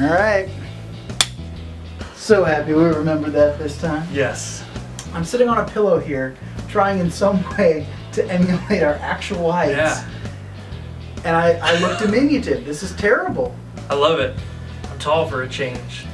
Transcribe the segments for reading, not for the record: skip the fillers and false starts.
Alright. So happy we remembered that this time. Yes. I'm sitting on a pillow here, trying in some way to emulate our actual heights. Yeah. And I look diminutive. This is terrible. I love it. I'm tall for a change.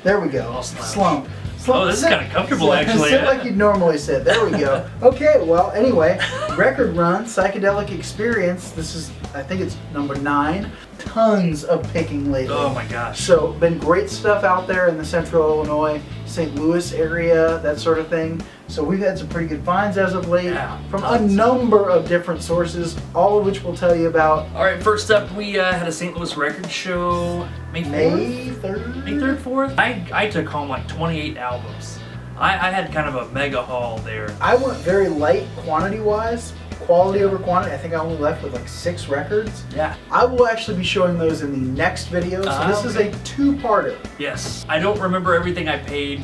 There we go. I'll slouch. Slump. Oh, this is kind of comfortable, actually. Sit like you'd normally sit. There we go. Okay, well, anyway, record run, Psychedelic Experience. This is, I think it's number 9. Tons of picking lately. Oh my gosh. So, been great stuff out there in the central Illinois, St. Louis area, that sort of thing. So we've had some pretty good finds as of late from a number of different sources, all of which we'll tell you about. All right, first up, we had a St. Louis record show May 3rd? May 3rd, 4th? I took home like 28 albums. I had kind of a mega haul there. I went very light quantity-wise, quality over quantity. I think I only left with like 6 records. Yeah. I will actually be showing those in the next video, so this is a 2-parter. Yes. I don't remember everything I paid,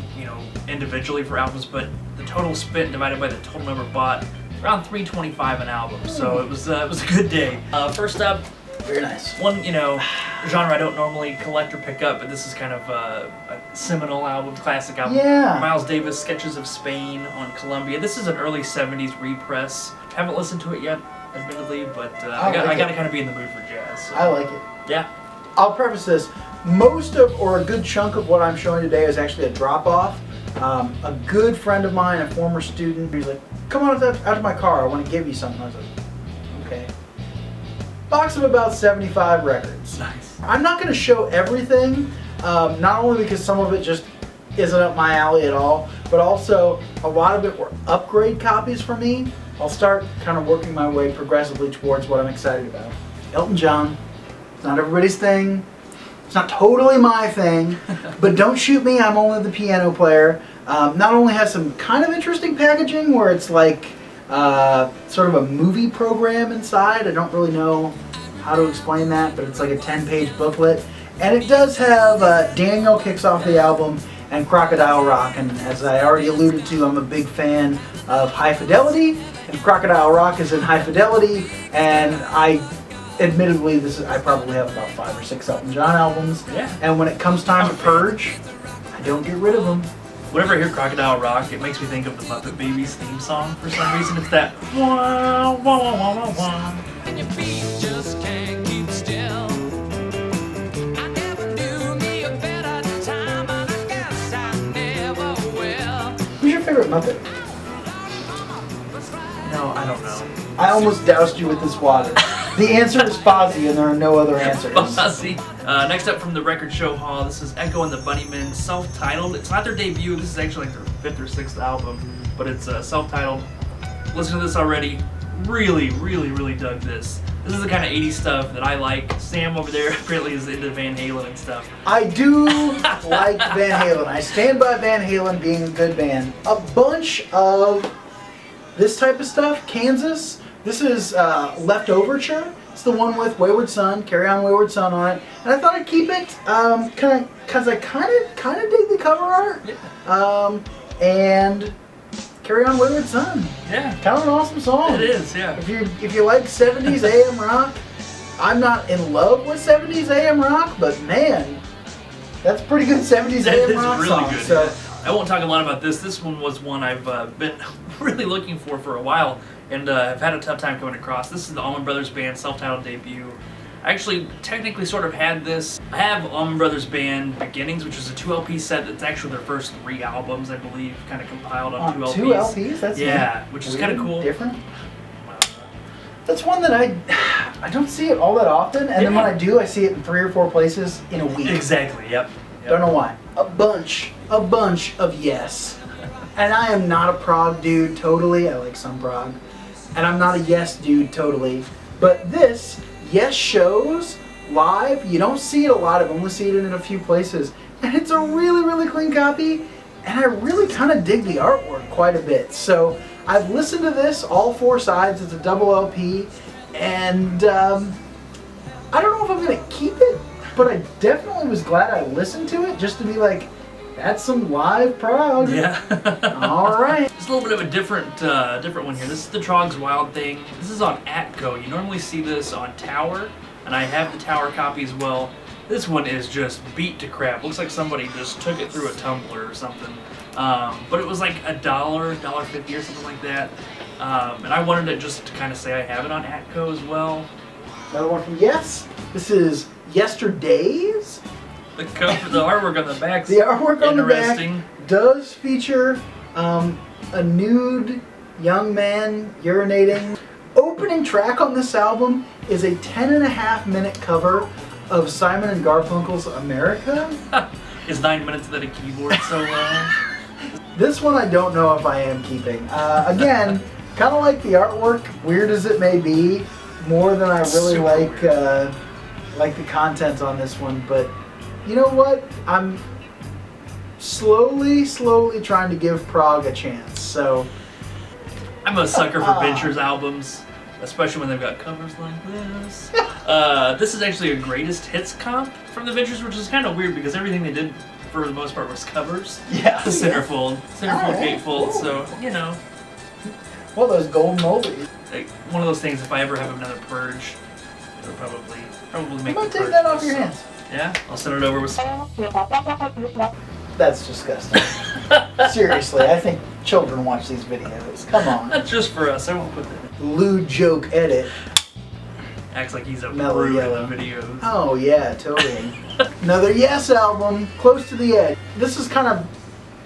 individually for albums, but the total spent divided by the total number bought, around $3.25 an album. So it was a good day. First up, very nice. One, genre I don't normally collect or pick up, but this is kind of a seminal album, classic album. Yeah. Miles Davis, Sketches of Spain on Columbia. This is an early 70s repress. Haven't listened to it yet, admittedly, but I got to kind of be in the mood for jazz. So. I like it. Yeah. I'll preface this. Most of, or a good chunk of what I'm showing today is actually a drop-off. A good friend of mine, a former student, he's like, come on out to my car, I want to give you something. I was like, okay. Box of about 75 records. Nice. I'm not going to show everything, not only because some of it just isn't up my alley at all, but also a lot of it were upgrade copies for me. I'll start kind of working my way progressively towards what I'm excited about. Elton John. It's not everybody's thing. It's not totally my thing, but don't shoot me, I'm only the piano player. Not only has some kind of interesting packaging where it's like sort of a movie program inside. I don't really know how to explain that, but it's like a 10-page booklet. And it does have Daniel kicks off the album and Crocodile Rock. And as I already alluded to, I'm a big fan of High Fidelity. And Crocodile Rock is in High Fidelity. And admittedly, I probably have about 5 or 6 Elton John albums. Yeah. And when it comes time to purge, I don't get rid of them. Whenever I hear Crocodile Rock, it makes me think of the Muppet Babies theme song for some reason. It's that wah, wah, wah, wah, wah, wah. And your feet just can't keep still. I never knew me a better time, and I guess I never will. Who's your favorite Muppet? No, I don't know. I almost doused you with this water. The answer is Fozzie, and there are no other answers. Fozzie. Next up from the record show hall, this is Echo and the Bunnymen, self-titled. It's not their debut. This is actually like their 5th or 6th album, but it's self-titled. Listen to this already. Really, really, really dug this. This is the kind of 80s stuff that I like. Sam over there apparently is into Van Halen and stuff. I do like Van Halen. I stand by Van Halen being a good band. A bunch of this type of stuff, Kansas. This is Leftoverture. It's the one with Wayward Son, Carry On Wayward Son on it. And I thought I'd keep it because I kind of dig the cover art. Yeah. And Carry On Wayward Son. Yeah. Kind of an awesome song. It is, yeah. If you like 70s AM rock, I'm not in love with 70s AM rock, but man, that's pretty good 70s AM rock really song. Good. So. Yeah. I won't talk a lot about this. This one was one I've been really looking for a while, and I've had a tough time coming across. This is the Allman Brothers Band self-titled debut. I actually technically sort of had this. I have Allman Brothers Band Beginnings, which was a 2 LP set. It's actually their first 3 albums, I believe, kind of compiled on 2 LPs. 2 LPs? That's which is kind of cool. Different. That's one that I don't see it all that often, and then when I do, I see it in 3 or 4 places in a week. Exactly. Yep. Don't know why. A bunch of Yes. And I am not a prog dude totally. I like some prog. And I'm not a Yes dude totally. But this, Yes shows live, you don't see it a lot. I've only seen it in a few places. And it's a really, really clean copy. And I really kind of dig the artwork quite a bit. So I've listened to this, all 4 sides. It's a double LP. And I don't know if I'm going to keep it. But I definitely was glad I listened to it just to be like, that's some live prog. Yeah. All right. It's a little bit of a different one here. This is the Trog's Wild Thing. This is on Atco. You normally see this on Tower, and I have the Tower copy as well. This one is just beat to crap. Looks like somebody just took it through a tumbler or something. But it was like $1.50 or something like that. And I wanted to just kind of say I have it on Atco as well. Another one from Yes. This is Yesterdays. The cover, the artwork on the back. The artwork on the back does feature a nude young man urinating. Opening track on this album is a 10.5-minute cover of Simon and Garfunkel's America. Is 9 minutes without a keyboard so long? This one I don't know if I am keeping. Again, kind of like the artwork, weird as it may be, more than I really like the content on this one. But you know what? I'm slowly trying to give prog a chance. So I'm a sucker for Ventures albums, especially when they've got covers like this. This is actually a greatest hits comp from the Ventures, which is kind of weird because everything they did for the most part was covers. Yeah. The Centerfold, Gatefold, so, you know. Well, those gold moldies. Like, one of those things, if I ever have another purge, it'll probably make I'm the gonna take purge that off so. your hands. Yeah? I'll send it over with That's disgusting. Seriously, I think children watch these videos. Come on. Not just for us, I won't put that in. Lewd joke edit. Acts like he's a Mellow prude in yellow. the videos. Oh yeah, totally. Another Yes album, Close to the Edge. This is kind of,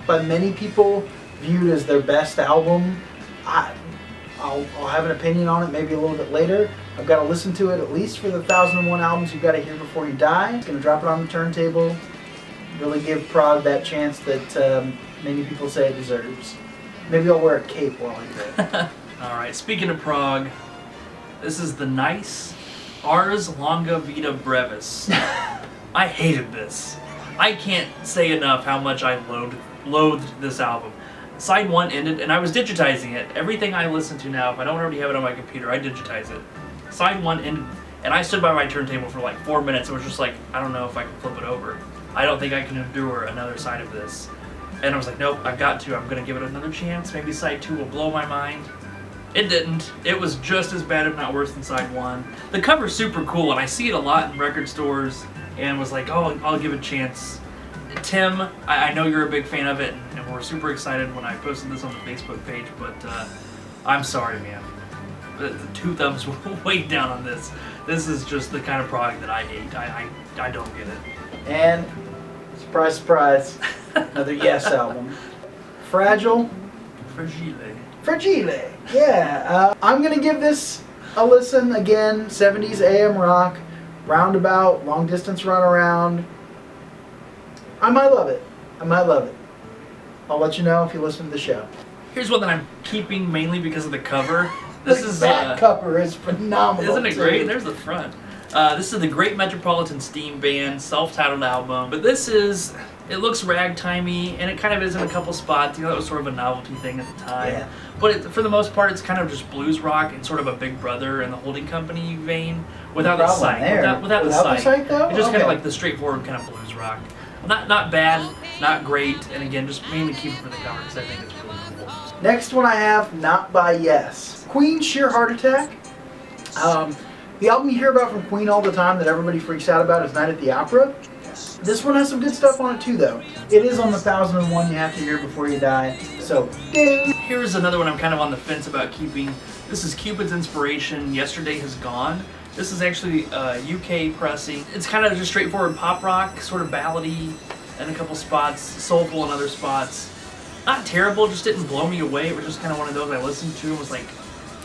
by many people, viewed as their best album. I'll have an opinion on it maybe a little bit later. I've got to listen to it at least for the 1001 albums you've got to hear before you die. I'm going to drop it on the turntable. Really give prog that chance that many people say it deserves. Maybe I'll wear a cape while I do it. Alright, speaking of prog, this is the nice Ars Longa Vita Brevis. I hated this. I can't say enough how much I loathed this album. Side 1 ended, and I was digitizing it. Everything I listen to now, if I don't already have it on my computer, I digitize it. Side 1 ended, and I stood by my turntable for like 4 minutes and was just like, I don't know if I can flip it over. I don't think I can endure another side of this. And I was like, nope, I've got to. I'm going to give it another chance. Maybe side 2 will blow my mind. It didn't. It was just as bad, if not worse, than side 1. The cover's super cool, and I see it a lot in record stores, and was like, oh, I'll give it a chance. Tim, I know you're a big fan of it, and we're super excited when I posted this on the Facebook page, but I'm sorry, man. The 2 thumbs way down on this. This is just the kind of prog that I hate. I don't get it. And, surprise, surprise, another Yes album. Fragile. Fragile, yeah. I'm going to give this a listen again. 70s AM rock, roundabout, long distance run around. I might love it. I'll let you know if you listen to the show. Here's one that I'm keeping mainly because of the cover. That cover is phenomenal. Isn't it great? There's the front. This is the Great Metropolitan Steam Band self-titled album. But this is, it looks ragtimey, and it kind of is in a couple spots. You know, that was sort of a novelty thing at the time. Yeah. But for the most part, it's kind of just blues rock and sort of a Big Brother and the Holding Company vein without the psych. Without the psych, though? It's just kind of like the straightforward kind of blues rock. Not bad, not great, and again, just mainly keep it for the cover because I think it's really cool. Next one I have, Not by Yes. Queen, Sheer Heart Attack. The album you hear about from Queen all the time that everybody freaks out about is Night at the Opera. This one has some good stuff on it too, though. It is on the 1001 you have to hear before you die, so ding! Here's another one I'm kind of on the fence about keeping. This is Cupid's Inspiration, Yesterday Has Gone. This is actually UK pressing. It's kind of just straightforward pop rock, sort of ballady in a couple spots, soulful in other spots. Not terrible, just didn't blow me away. It was just kind of one of those I listened to and was like,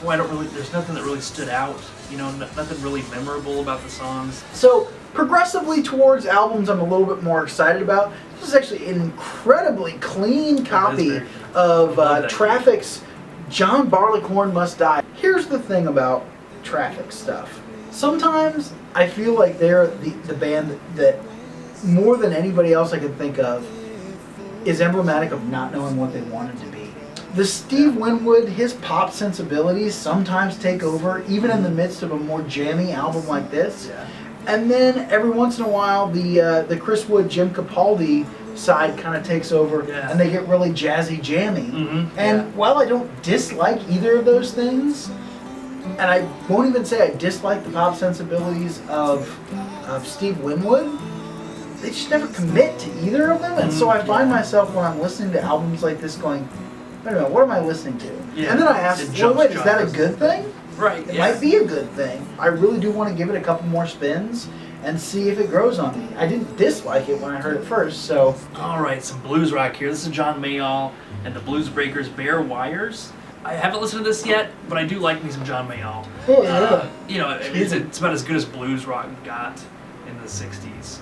boy, there's nothing that really stood out. You know, nothing really memorable about the songs. So, progressively towards albums I'm a little bit more excited about. This is actually an incredibly clean copy of Traffic's John Barleycorn Must Die. Here's the thing about Traffic stuff. Sometimes I feel like they're the band that, more than anybody else I can think of, is emblematic of not knowing what they wanted to be. The Steve Winwood, his pop sensibilities sometimes take over, even in the midst of a more jammy album like this. Yeah. And then every once in a while, the Chris Wood, Jim Capaldi side kind of takes over, and they get really jazzy, jammy. Mm-hmm. And while I don't dislike either of those things, and I won't even say I dislike the pop sensibilities of of Steve Winwood, they just never commit to either of them, and so I find myself when I'm listening to albums like this going, wait a minute, what am I listening to? Yeah, and then I ask, well, wait, is that a good thing? Right. It might be a good thing. I really do want to give it a couple more spins and see if it grows on me. I didn't dislike it when I heard it first, so... All right, some blues rock here. This is John Mayall and the Blues Breakers' Bare Wires. I haven't listened to this yet, but I do like me some John Mayall. Oh, yeah. You know, it's about as good as blues rock got in the 60s.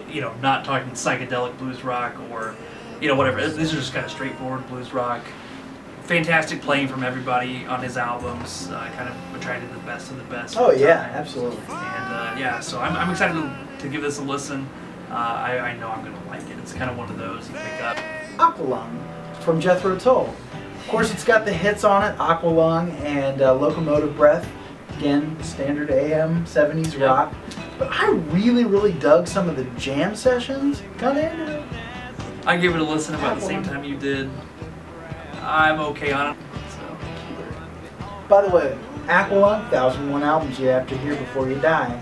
You know, not talking psychedelic blues rock or, you know, whatever. These are just kind of straightforward blues rock. Fantastic playing from everybody on his albums. Kind of attracted the best of the best. Oh, yeah, absolutely. And, yeah, so I'm excited to give this a listen. I know I'm going to like it. It's kind of one of those you pick up. Aqualung from Jethro Tull. Of course, it's got the hits on it, Aqualung and Locomotive Breath. Again, standard AM, 70s rock. But I really, really dug some of the jam sessions. Kind of into it. I gave it a listen about the same time you did. I'm okay on it. So. By the way, Aqualung, 1001 albums you have to hear before you die.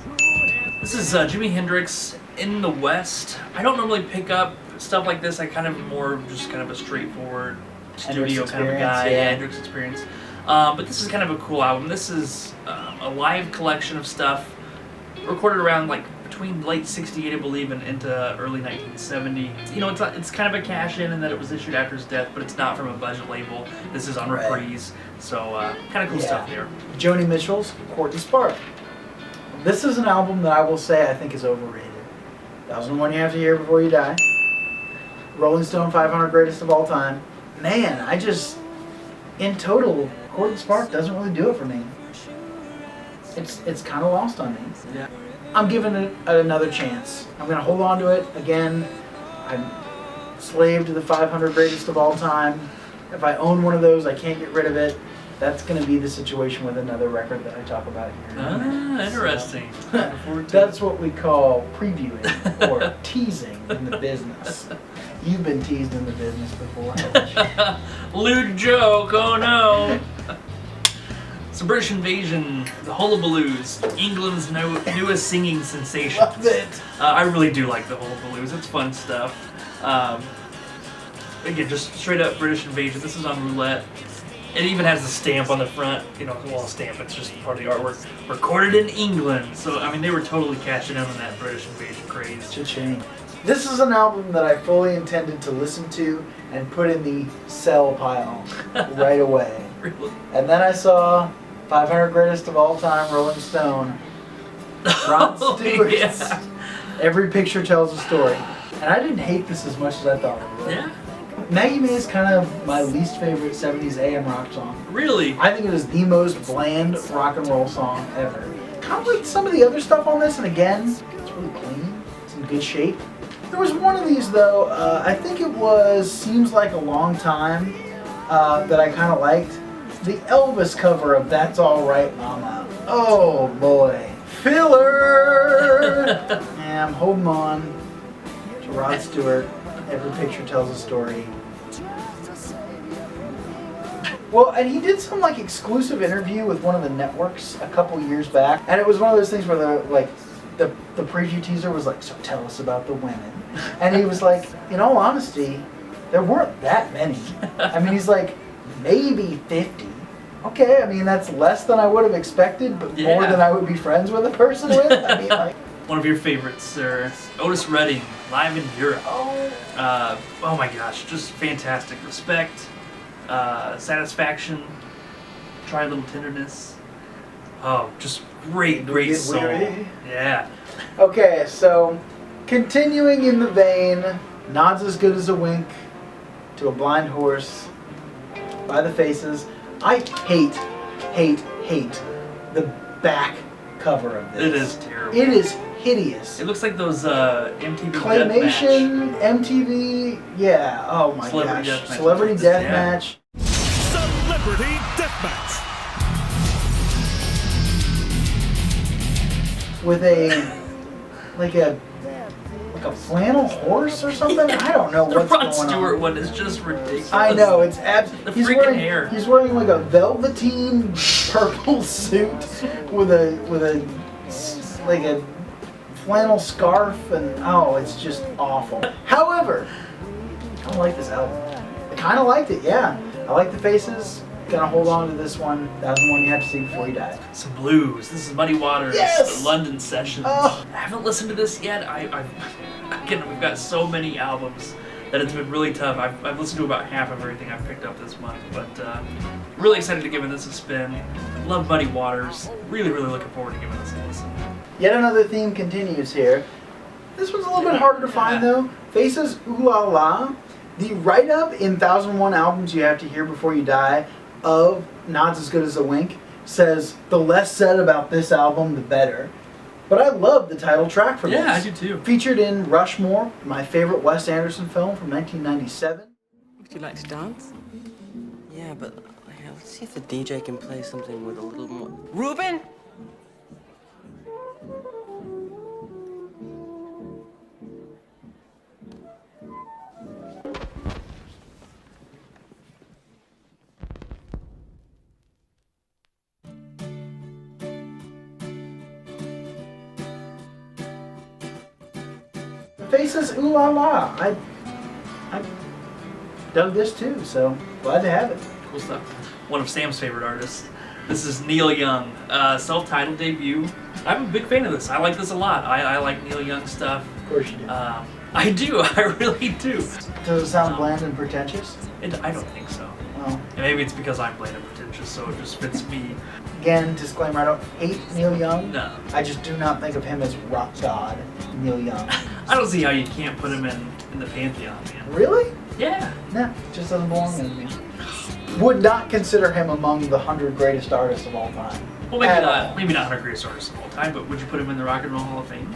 This is Jimi Hendrix in the West. I don't normally pick up stuff like this. I kind of more just kind of a straightforward studio kind of a guy. Yeah, Hendrix Experience. But this is kind of a cool album. This is a live collection of stuff recorded around like between late '68, I believe, and into early 1970. You know, it's kind of a cash-in in that it was issued after his death, but it's not from a budget label. This is on Reprise, so kind of cool stuff there. Joni Mitchell's Court and Spark. This is an album that I will say I think is overrated. 1001 you have to hear before you die. Rolling Stone 500 greatest of all time. Man, I just, in total, Court and Spark doesn't really do it for me. It's kind of lost on me. Yeah. I'm giving it another chance. I'm going to hold on to it. Again, I'm slave to the 500 greatest of all time. If I own one of those, I can't get rid of it. That's going to be the situation with another record that I talk about here. Ah, interesting. So, that's what we call previewing or teasing in the business. You've been teased in the business before, haven't you? Lewd joke, oh no. It's a British Invasion, the Hullabaloos, England's newest singing sensation. Love it. I really do like the Hullabaloos. It's fun stuff. Again, just straight up British Invasion. This is on roulette. It even has a stamp on the front. You know, well, a stamp. It's just part of the artwork. Recorded in England. So I mean, they were totally cashing in on that British Invasion craze. Cha-ching. This is an album that I fully intended to listen to and put in the sell pile right away. Really? And then I saw 500 greatest of all time, Rolling Stone. Rod Stewart's Yeah. Every Picture Tells a Story. And I didn't hate this as much as I thought I would. Yeah? Maggie May is kind of my least favorite 70s AM rock song. Really? I think it is the most bland rock and roll song ever. Kind of like some of the other stuff on this, and again, it's really clean. It's in good shape. There was one of these though, I think it was Seems Like a Long Time, that I kind of liked. The Elvis cover of That's Alright Mama. Oh boy. Filler! Yeah, I'm holding on to Rod Stewart. Every Picture Tells a Story. Well, and he did some like exclusive interview with one of the networks a couple years back, and it was one of those things where the preview teaser was like, so tell us about the women. And he was like, in all honesty, there weren't that many. I mean, he's like, maybe 50. Okay, I mean, that's less than I would have expected, but more than I would be friends with a person with. I mean, like... One of your favorites, sir. Otis Redding, live in Europe. Oh my gosh, just fantastic. Respect, Satisfaction, Try a Little Tenderness. Oh, just great song. Yeah. Okay, so continuing in the vein, Nods as Good as a Wink to a Blind Horse by the Faces. I hate the back cover of this. It is terrible. It is hideous. It looks like those MTV Claymation, Deathmatch. MTV, yeah. Oh my Celebrity gosh. Deathmatch. Celebrity Deathmatch. Celebrity Deathmatch. With like a flannel horse or something. I don't know The what's Rod going Stewart on. one is just ridiculous. I know, it's The he's freaking wearing hair. He's wearing like a velveteen purple suit with a like a flannel scarf, and oh, it's just awful. However, I don't like this album. I kind of liked it, yeah. I like the faces. Gonna hold on to this one. That was the one you had to see before you died. Some blues. This is Muddy Waters, Yes! the London Sessions. Oh. I haven't listened to this yet. Again, we've got so many albums that it's been really tough. I've listened to about half of everything I've picked up this month, but really excited to give this a spin. Love Muddy Waters. Really, really looking forward to giving this a listen. Yet another theme continues here. This one's a little bit harder to find though. Faces Ooh La La. The write-up in 1001 Albums You Have to Hear Before You Die of Nods as Good as a Wink says, the less said about this album, the better. But I love the title track for this. Yeah, I do too. Featured in Rushmore, my favorite Wes Anderson film from 1997. Would you like to dance? Yeah, but let's see if the DJ can play something with a little more. Ruben! Faces Ooh La La. I dug this too, so glad to have it. Cool stuff. One of Sam's favorite artists. This is Neil Young, self-titled debut. I'm a big fan of this. I like this a lot. I like Neil Young stuff. Of course you do. I do. I really do. Does it sound bland and pretentious? I don't think so. Well, And maybe it's because I'm bland and pretentious, so it just fits me. again, disclaimer, I don't hate Neil Young. No. I just do not think of him as rock god Neil Young. I don't see how you can't put him in the pantheon, man. Really? Yeah. No, just doesn't belong in me. Would not consider him among the 100 greatest artists of all time. Well, maybe not 100 greatest artists of all time, but would you put him in the Rock and Roll Hall of Fame?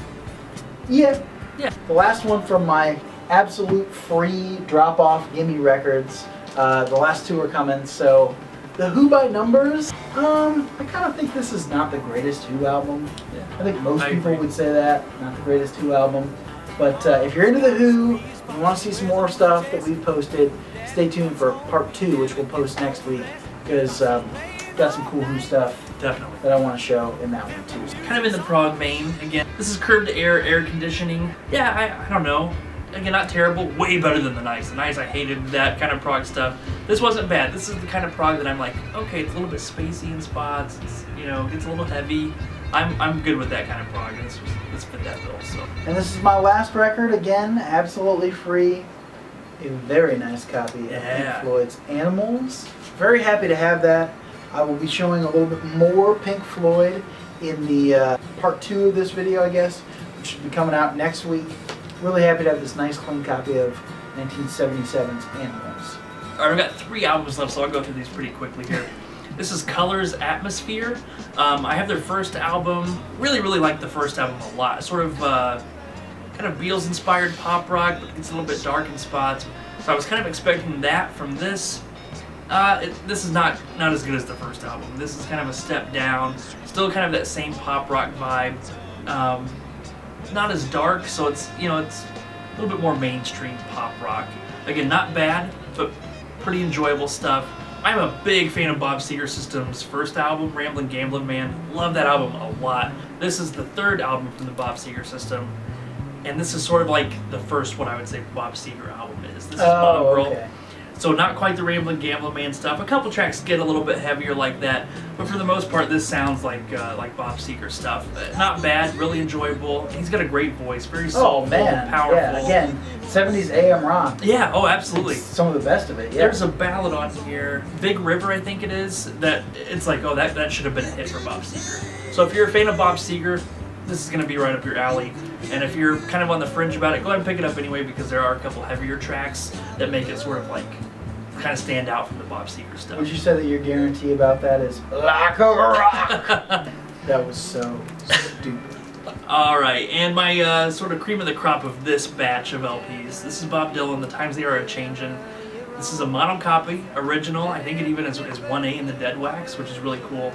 Yeah. Yeah. The last one from my absolute free drop-off Gimme Records. The last two are coming, so the Who by Numbers, I kind of think this is not the greatest Who album. Yeah. I think most I people agree. would say that, not the greatest Who album. But if you're into the Who, and you want to see some more stuff that we've posted, stay tuned for part 2, which we'll post next week, because got some cool Who stuff Definitely. that I want to show in that one too. Kind of in the prog vein again. This is curved air conditioning. Yeah, I don't know. Again, not terrible. Way better than the Nice. The Nice, I hated that kind of prog stuff. This wasn't bad. This is the kind of prog that I'm like, okay, it's a little bit spacey in spots. It's, gets a little heavy. I'm good with that kind of prog. Let's fit that bill. So. And this is my last record, again, absolutely free. A very nice copy of Yeah. Pink Floyd's Animals. Very happy to have that. I will be showing a little bit more Pink Floyd in the part 2 of this video, I guess, which should be coming out next week. Really happy to have this nice clean copy of 1977's Animals. Alright, we've got 3 albums left, so I'll go through these pretty quickly here. This is Colors Atmosphere. I have their first album. Really, really like the first album a lot. Sort of kind of Beatles-inspired pop rock, but it's a little bit dark in spots. So I was kind of expecting that from this. This is not as good as the first album. This is kind of a step down. Still kind of that same pop rock vibe. Not as dark, so it's it's a little bit more mainstream pop rock. Again, not bad, but pretty enjoyable stuff. I'm a big fan of Bob Seger System's first album, Ramblin' Gamblin' Man. Love that album a lot. This is the 3rd album from the Bob Seger System, and this is sort of like the first one I would say Bob Seger album is. This is Mongrel. Okay. So not quite the Ramblin' Gamblin' Man stuff. A couple tracks get a little bit heavier like that, but for the most part, this sounds like Bob Seger stuff. Not bad, really enjoyable. He's got a great voice, very soulful, powerful. Yeah, again, 70s AM rock. Yeah, oh, absolutely. Some of the best of it, yeah. There's a ballad on here, Big River, I think it is, that it's like, oh, that should have been a hit for Bob Seger. So if you're a fan of Bob Seger, this is going to be right up your alley. And if you're kind of on the fringe about it, go ahead and pick it up anyway, because there are a couple heavier tracks that make it sort of like kind of stand out from the Bob Seger stuff. Would you say that your guarantee about that is like a rock? That was so stupid. Alright, and my sort of cream of the crop of this batch of LPs. This is Bob Dylan, The Times They Are A-Changin'. This is a mono copy, original. I think it even is 1A in the dead wax, which is really cool.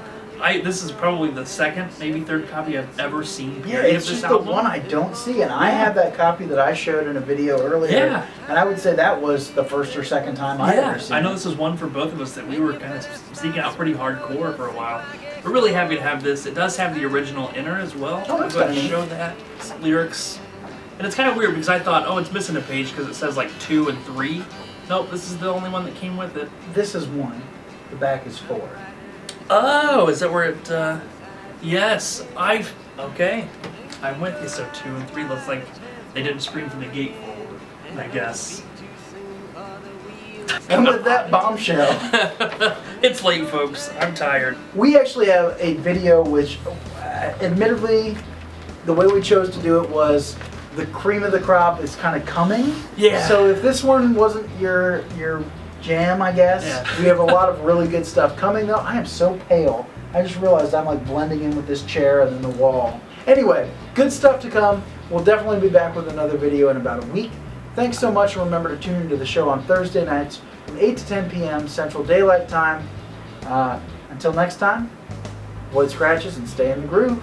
This is probably the 2nd, maybe 3rd copy I've ever seen. Yeah, period, it's of this just album. the one I don't see, and I have that copy that I showed in a video earlier. Yeah. And I would say that was the first or second time I'd ever seen I know it. this is one for both of us that we were kind of seeking out pretty hardcore for a while. We're really happy to have this. It does have the original inner as well. Oh, that's I'll go ahead and kinda show that. It's lyrics. And it's kind of weird because I thought, oh, it's missing a page because it says like 2 and 3. Nope, this is the only one that came with it. This is 1. The back is 4. Oh, is that where it, yes, okay. I'm with you, so 2 and 3 looks like they didn't scream from the gate forward, I guess. And with that bombshell, It's late, folks. I'm tired. we actually have a video which, admittedly, the way we chose to do it was the cream of the crop is kind of coming. Yeah. So if this one wasn't your jam, I guess, Yeah. we have a lot of really good stuff coming. Though I am so pale. I just realized I'm like blending in with this chair and then the wall. Anyway, good stuff to come. We'll definitely be back with another video in about a week. Thanks so much, and remember to tune into the show on Thursday nights from 8 to 10 p.m. Central Daylight Time. Until next time, avoid scratches and stay in the groove.